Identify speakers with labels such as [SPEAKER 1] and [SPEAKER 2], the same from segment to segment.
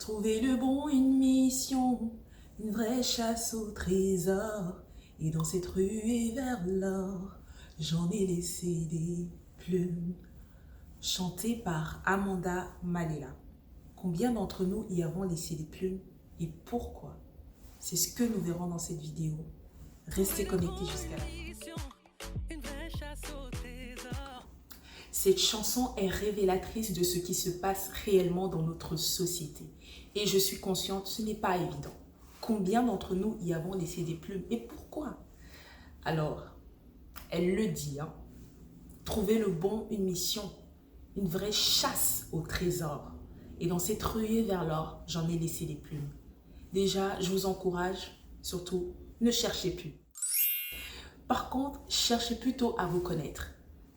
[SPEAKER 1] Trouver le bon, une mission, une vraie chasse au trésor. Et dans cette ruée vers l'or, j'en ai laissé des plumes. Chanté par Amanda Malela. Combien d'entre nous y avons laissé des plumes et pourquoi? C'est ce que nous verrons dans cette vidéo. Restez connectés jusqu'à la fin. Cette chanson est révélatrice de ce qui se passe réellement dans notre société. Et je suis consciente, ce n'est pas évident. Combien d'entre nous y avons laissé des plumes et pourquoi? Alors, elle le dit, hein, trouver le bon, une mission, une vraie chasse au trésor. Et dans cette ruée vers l'or, j'en ai laissé des plumes. Déjà, je vous encourage, surtout, ne cherchez plus. Par contre, cherchez plutôt à vous connaître,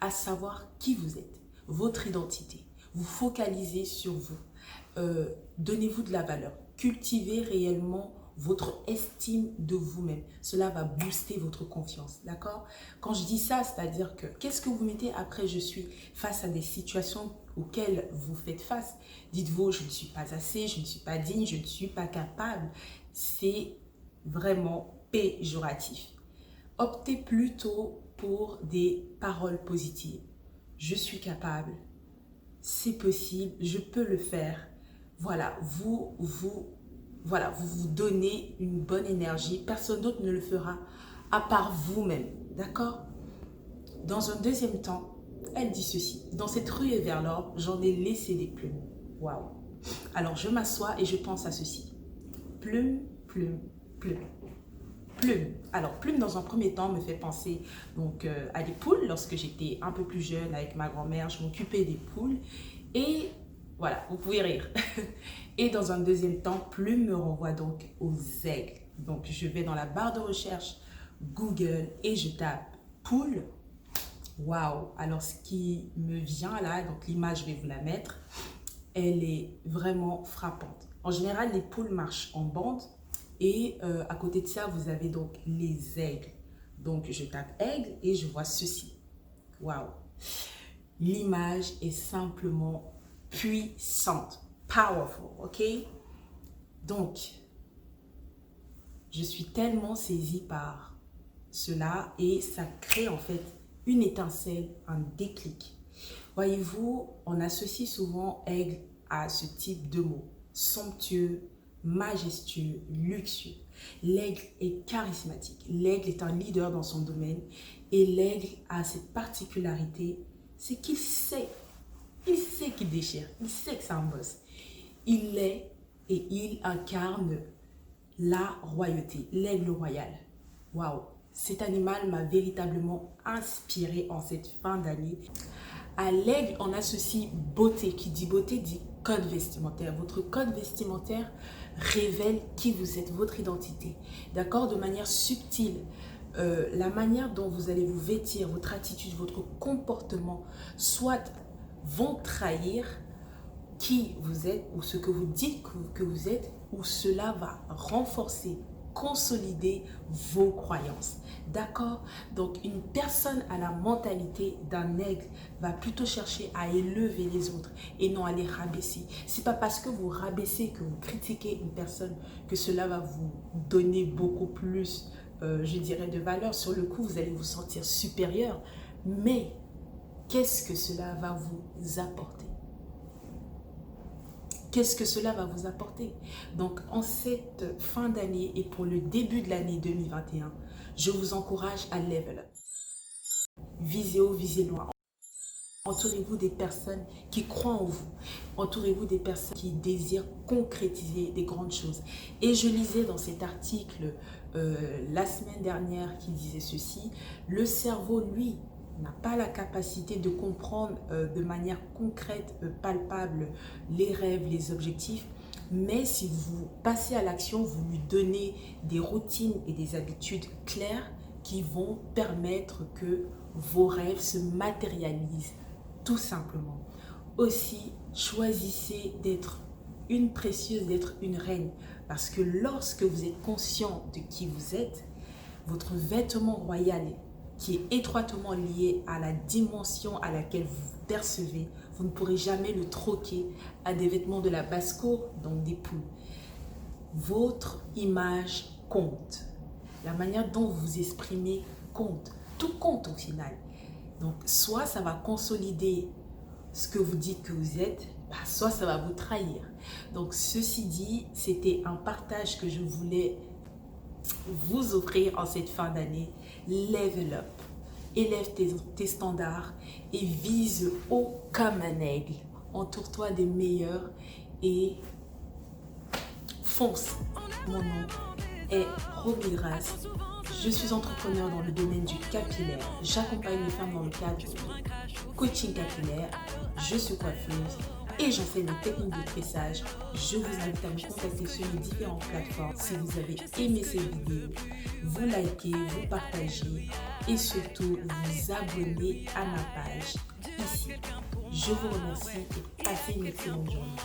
[SPEAKER 1] à savoir qui vous êtes, votre identité. Vous focalisez sur vous. Donnez-vous de la valeur. Cultivez réellement votre estime de vous-même. Cela va booster votre confiance, d'accord? Quand je dis ça, c'est-à-dire que qu'est-ce que vous mettez après je suis face à des situations auxquelles vous faites face? Dites-vous, je ne suis pas assez, je ne suis pas digne, je ne suis pas capable. C'est vraiment péjoratif. Optez plutôt pour des paroles positives. Je suis capable, c'est possible, je peux le faire. Voilà, vous vous donnez une bonne énergie. Personne d'autre ne le fera à part vous-même. D'accord? Dans un deuxième temps, elle dit ceci. Dans cette ruée vers l'or, j'en ai laissé des plumes. Waouh! Alors, je m'assois et je pense à ceci. Plume, plume, plume. Plume. Alors, plume, dans un premier temps, me fait penser donc, à des poules. Lorsque j'étais un peu plus jeune, avec ma grand-mère, je m'occupais des poules. Et voilà, vous pouvez rire. Et dans un deuxième temps, plume me renvoie donc aux aigles. Donc, je vais dans la barre de recherche Google et je tape poule. Waouh! Alors, ce qui me vient là, donc l'image, je vais vous la mettre, elle est vraiment frappante. En général, les poules marchent en bande. Et à côté de ça, vous avez donc les aigles. Donc, je tape aigle et je vois ceci. Waouh! L'image est simplement puissante. Powerful, ok? Donc, je suis tellement saisie par cela et ça crée en fait une étincelle, un déclic. Voyez-vous, on associe souvent aigle à ce type de mots. Somptueux, majestueux, luxueux. L'aigle est charismatique. L'aigle est un leader dans son domaine et l'aigle a cette particularité, c'est qu'il sait qu'il déchire, il sait que c'est un boss. Il est et il incarne la royauté, l'aigle royal. Waouh! Cet animal m'a véritablement inspiré en cette fin d'année. À l'aigle, on associe beauté. Qui dit beauté dit code vestimentaire. Votre code vestimentaire révèle qui vous êtes, votre identité. D'accord? De manière subtile. La manière dont vous allez vous vêtir, votre attitude, votre comportement, soit vont trahir qui vous êtes ou ce que vous dites que vous êtes, ou cela va renforcer, consolider vos croyances. D'accord? Donc, une personne à la mentalité d'un aigle va plutôt chercher à élever les autres et non à les rabaisser. C'est pas parce que vous rabaissez, que vous critiquez une personne que cela va vous donner beaucoup plus, je dirais, de valeur. Sur le coup, vous allez vous sentir supérieur. Mais qu'est-ce que cela va vous apporter? Qu'est-ce que cela va vous apporter? Donc, en cette fin d'année et pour le début de l'année 2021, je vous encourage à level up. Visez haut, visez loin. Entourez-vous des personnes qui croient en vous. Entourez-vous des personnes qui désirent concrétiser des grandes choses. Et je lisais dans cet article la semaine dernière qui disait ceci. Le cerveau, lui, n'a pas la capacité de comprendre de manière concrète, palpable, les rêves, les objectifs. Mais si vous passez à l'action, vous lui donnez des routines et des habitudes claires qui vont permettre que vos rêves se matérialisent, tout simplement. Aussi, choisissez d'être une précieuse, d'être une reine. Parce que lorsque vous êtes conscient de qui vous êtes, votre vêtement royal qui est étroitement lié à la dimension à laquelle vous vous percevez, vous ne pourrez jamais le troquer à des vêtements de la basse-cour, donc des poules. Votre image compte. La manière dont vous vous exprimez compte. Tout compte au final. Donc, soit ça va consolider ce que vous dites que vous êtes, soit ça va vous trahir. Donc, ceci dit, c'était un partage que je voulais vous offrir en cette fin d'année. Level up. Élève tes standards et vise haut comme un aigle. Entoure-toi des meilleurs et fonce. Mon nom est Romy Grace. Je suis entrepreneur dans le domaine du capillaire. J'accompagne les femmes dans le cadre du coaching capillaire. Je suis coiffeuse et j'enseigne les techniques de tressage. Je vous invite à me contacter sur les différentes plateformes. Si vous avez aimé cette vidéo, vous likez, vous partagez et surtout vous abonnez à ma page ici. Je vous remercie et passez une excellente journée.